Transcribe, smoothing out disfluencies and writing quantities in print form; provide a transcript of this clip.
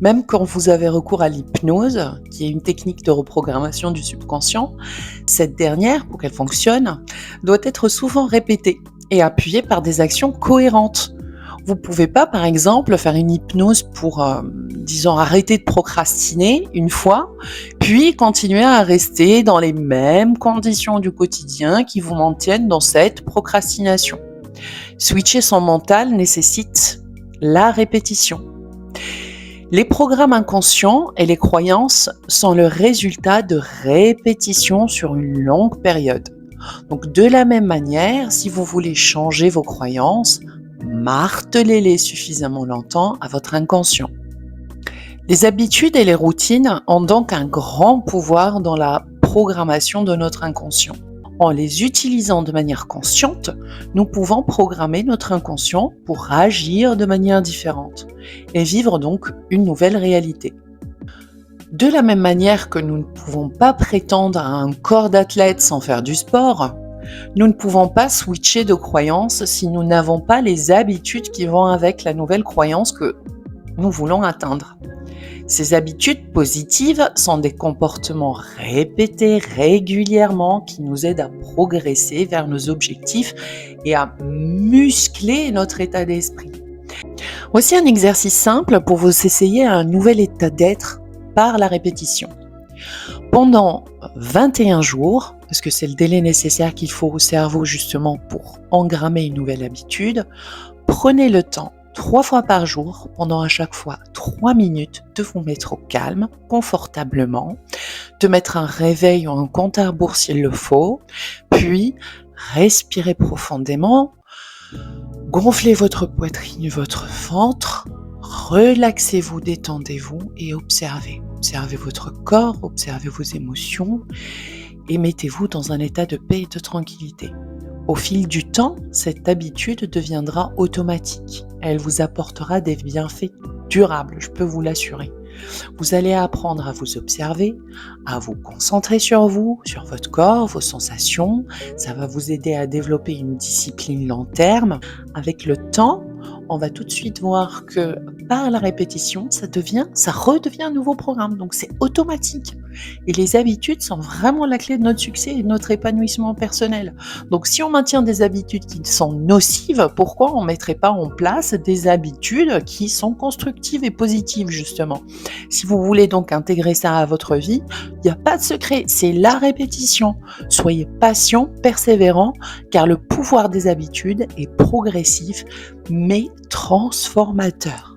Même quand vous avez recours à l'hypnose, qui est une technique de reprogrammation du subconscient, cette dernière, pour qu'elle fonctionne, doit être souvent répétée et appuyée par des actions cohérentes. Vous pouvez pas, par exemple, faire une hypnose pour, disons, arrêter de procrastiner une fois, puis continuer à rester dans les mêmes conditions du quotidien qui vous maintiennent dans cette procrastination. Switcher son mental nécessite la répétition. Les programmes inconscients et les croyances sont le résultat de répétitions sur une longue période. Donc de la même manière, si vous voulez changer vos croyances, martelez-les suffisamment longtemps à votre inconscient. Les habitudes et les routines ont donc un grand pouvoir dans la programmation de notre inconscient. En les utilisant de manière consciente, nous pouvons programmer notre inconscient pour agir de manière différente et vivre donc une nouvelle réalité. De la même manière que nous ne pouvons pas prétendre à un corps d'athlète sans faire du sport, nous ne pouvons pas switcher de croyance si nous n'avons pas les habitudes qui vont avec la nouvelle croyance que nous voulons atteindre. Ces habitudes positives sont des comportements répétés régulièrement qui nous aident à progresser vers nos objectifs et à muscler notre état d'esprit. Voici un exercice simple pour vous essayer un nouvel état d'être par la répétition. Pendant 21 jours, parce que c'est le délai nécessaire qu'il faut au cerveau justement pour engrammer une nouvelle habitude, prenez le temps 3 fois par jour, pendant à chaque fois 3 minutes, de vous mettre au calme, confortablement, de mettre un réveil ou un compte à rebours s'il le faut, puis respirez profondément, gonflez votre poitrine, votre ventre, relaxez-vous, détendez-vous et observez. Observez votre corps, observez vos émotions et mettez-vous dans un état de paix et de tranquillité. Au fil du temps, cette habitude deviendra automatique. Elle vous apportera des bienfaits durables, je peux vous l'assurer. Vous allez apprendre à vous observer, à vous concentrer sur vous, sur votre corps, vos sensations. Ça va vous aider à développer une discipline long terme. Avec le temps, on va tout de suite voir que par la répétition, ça redevient un nouveau programme. Donc c'est automatique. Et les habitudes sont vraiment la clé de notre succès et de notre épanouissement personnel. Donc si on maintient des habitudes qui sont nocives, pourquoi on ne mettrait pas en place des habitudes qui sont constructives et positives justement? Si vous voulez donc intégrer ça à votre vie, il n'y a pas de secret, c'est la répétition. Soyez patient, persévérant, car le pouvoir des habitudes est progressif mais transformateur.